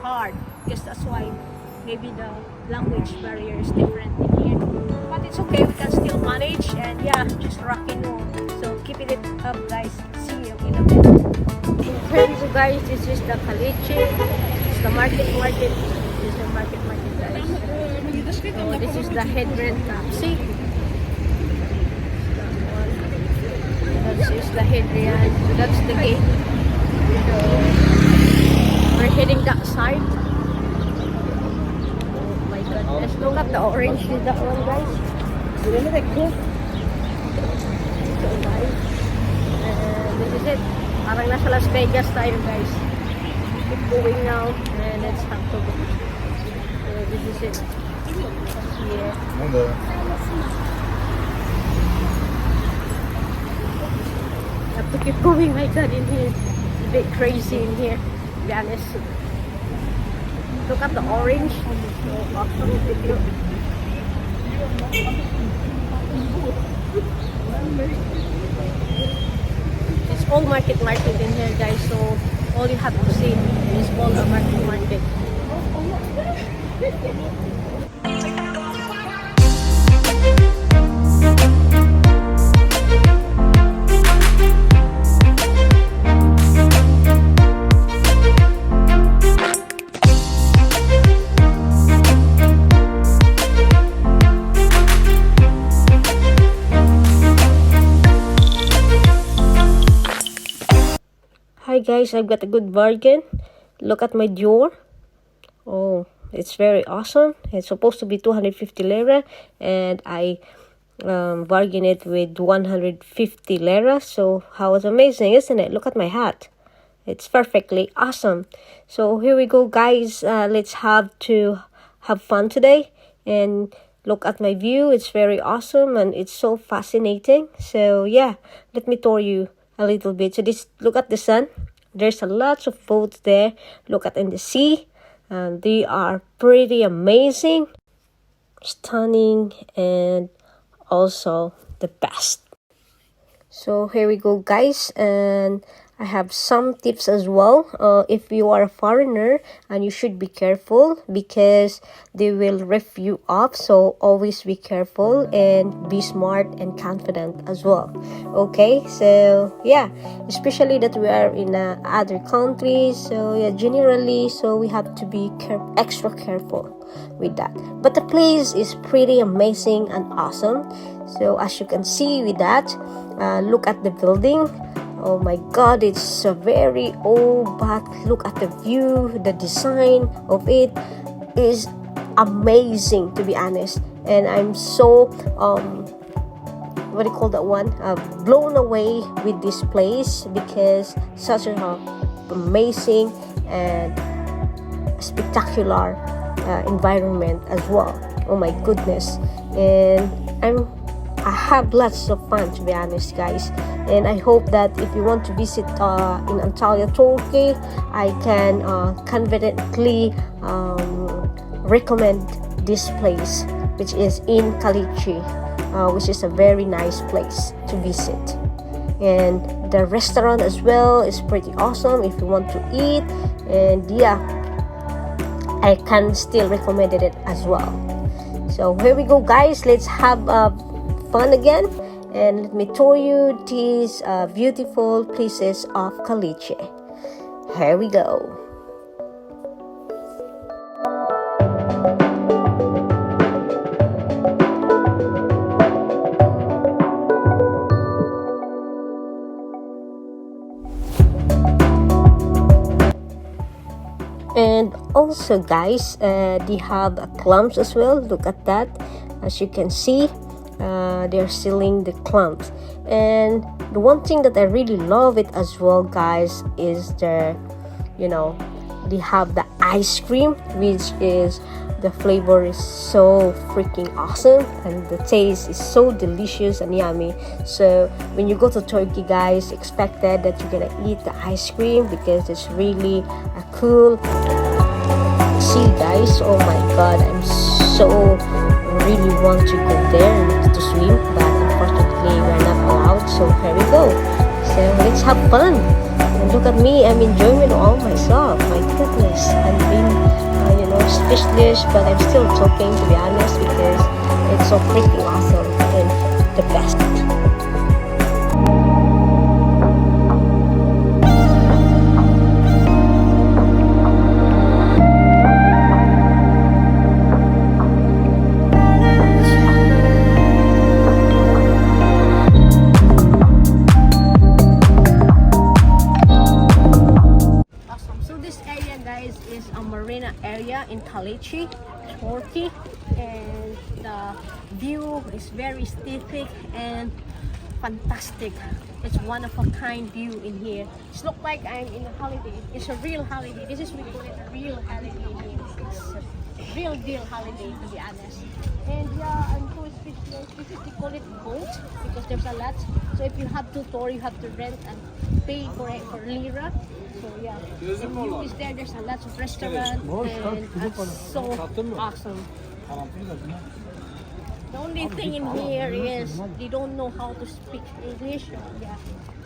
hard, because that's why maybe the language barrier is different in here. But it's okay, we can still manage, and yeah, just rocking on. So keeping it up, guys. See you in a bit. Here we go, guys. This is the Kaleiçi. It's the market. This is the market, guys. So this is the Hadrian taxi. This is the Hadrian. So that's the gate. So we're heading that side. Oh my goodness. Look at the orange is that one, guys. Really like cool. So guys. And this is it. Parang nasa Las Vegas tayo, guys. Keep going now. And let's have to go. So this is it. Yeah. I have to keep going, my god, in here. It's a bit crazy in here, to be honest. Look at the orange. So awesome video. It's all market in here, guys. So all you have to see is all the market. Hi guys, I've got a good bargain. Look at my Dior. Oh, it's very awesome. It's supposed to be 250 lira, and I bargained it with 150 lira. So how it's amazing, isn't it? Look at my hat. It's perfectly awesome. So here we go, guys. Let's have fun today and look at my view. It's very awesome and it's so fascinating. So yeah, let me tour you a little bit. So look at the sun. There's a lots of boats there. Look at in the sea, and they are pretty amazing, stunning, and also the best. So here we go, guys, and I have some tips as well. If you are a foreigner, and you should be careful because they will rip you off. So always be careful and be smart and confident as well. Okay, so yeah, especially that we are in other countries. So yeah, generally, so we have to be extra careful with that. But the place is pretty amazing and awesome. So as you can see with that, look at the building. Oh my god, it's very old, but look at the view. The design of it is amazing, to be honest. And I'm so what do you call that one, blown away with this place, because such an amazing and spectacular environment as well. Oh my goodness. And I have lots of fun, to be honest, guys. And I hope that if you want to visit in Antalya, Turkey, I can confidently recommend this place, which is in Kaleiçi, which is a very nice place to visit. And the restaurant as well is pretty awesome if you want to eat. And yeah, I can still recommend it as well. So here we go, guys. Let's have fun again, and let me tour you these beautiful places of Kaleiçi. Here we go. And also, guys, they have clams as well. Look at that. As you can see, they're selling the clams. And the one thing that I really love it as well, guys, is they have the ice cream, which is the flavor is so freaking awesome, and the taste is so delicious and yummy. So when you go to Turkey, guys, expected that you're gonna eat the ice cream, because it's really a cool see, guys. Oh my god, I'm so really want to go there to swim, but unfortunately we're not allowed. So here we go. So let's have fun. And look at me, me, I'm enjoying it all myself. My goodness, I'm being, speechless, but I'm still talking, to be honest, because it's so freaking awesome and the best. Is a marina area in Kaleiçi, Turkey, and the view is very aesthetic and fantastic. It's one of a kind view in here. It's look like I'm in a holiday. It's a real holiday. This is we call it a real holiday here. It's a real deal holiday, to be honest. And yeah, I'm so speechless. This is, they call it boat because there's a lot. So if you have to tour, you have to rent and pay for it for lira. So yeah, the view is there. There's a lot of restaurants and it's so awesome. The only thing in here is they don't know how to speak English. Yeah,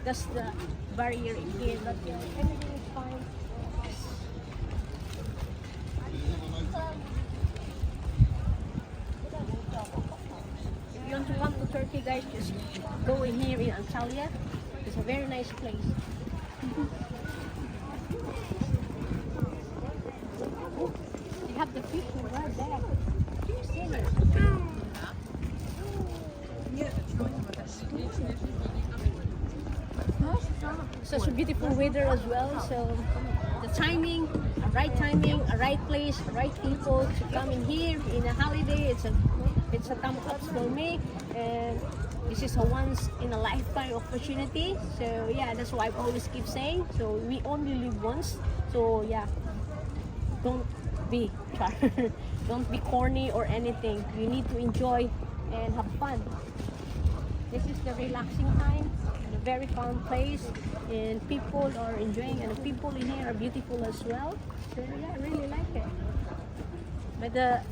that's the barrier in here. But yeah, everything is fine. If you want to come to Turkey, guys, just go in here in Antalya. It's a very nice place. They have the fish right there. Such a beautiful weather as well. So the timing, a right place, a right people to come in here in a holiday. It's a thumb up for me, and this is a once in a lifetime opportunity. So yeah, that's why I always keep saying. So we only live once. So yeah, don't be don't be corny or anything. You need to enjoy and have fun. This is the relaxing time, a very fun place, and people are enjoying, and the people in here are beautiful as well. So yeah, I really like it. But the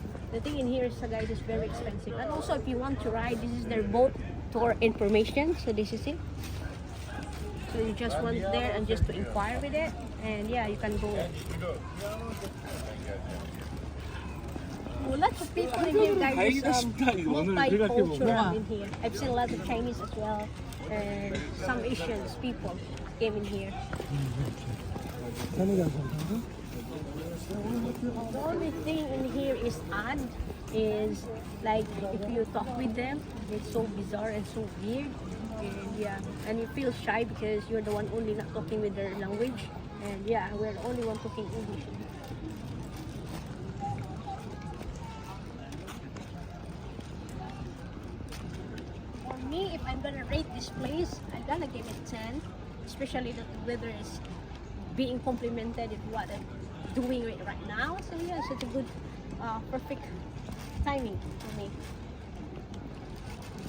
thing in here is, guys, is very expensive. And also, if you want to ride, this is their boat tour information. So this is it. So you just went there and just to inquire with it, and yeah, you can go. Well, lots of people in here, guys. Multicultural in here. I've seen a lot of Chinese as well, and some Asians people came in here. The only thing in here is odd is like if you talk with them, it's so bizarre and so weird, and yeah, and you feel shy because you're the one only not talking with their language, and yeah, we're the only one talking English. For me, if I'm gonna rate this place, I'm gonna give it 10, especially that the weather is being complemented with what I'm doing right now. So yeah, it's a good, perfect timing for me.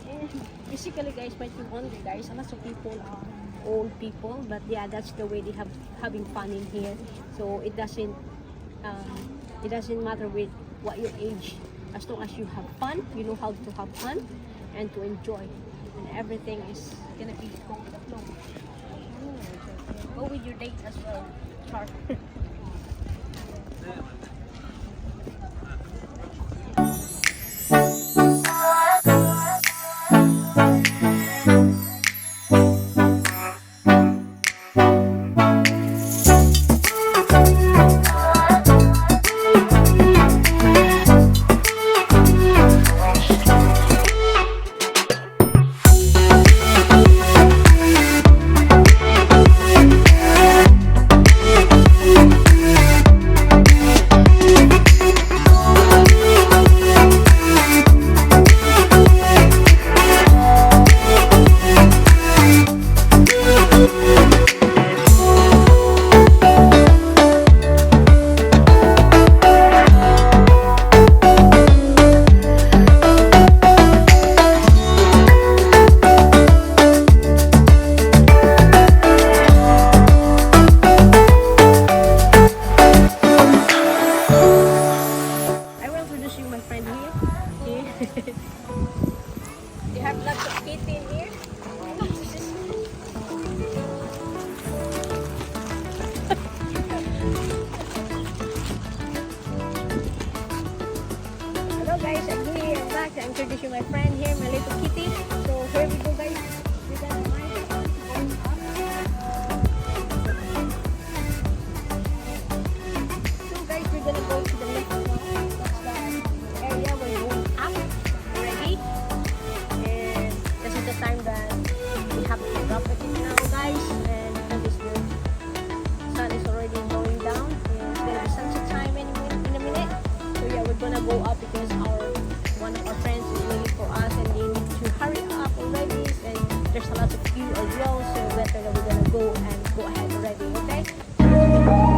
And basically, guys, might you wonder, guys, a lot of people are old people, but yeah, that's the way they having fun in here. So it doesn't matter with what your age, as long as you have fun, you know how to have fun and to enjoy, and everything is gonna be go with the flow. Go with your date as well, Char. They have lots of kitty in here. introduce you my friend here, my little kitty. So here we go, guys. We got mine going up. So guys, we're gonna go to the left now. That's the area where we're going up already. And this is the time that we have to drop it now, guys. And because the sun is already going down. And it's gonna be sunset time in a minute. So yeah, we're gonna go up because one of our friends is waiting for us and they need to hurry up already, and there's a lot of queue as well, so better that we're gonna go ahead already, okay?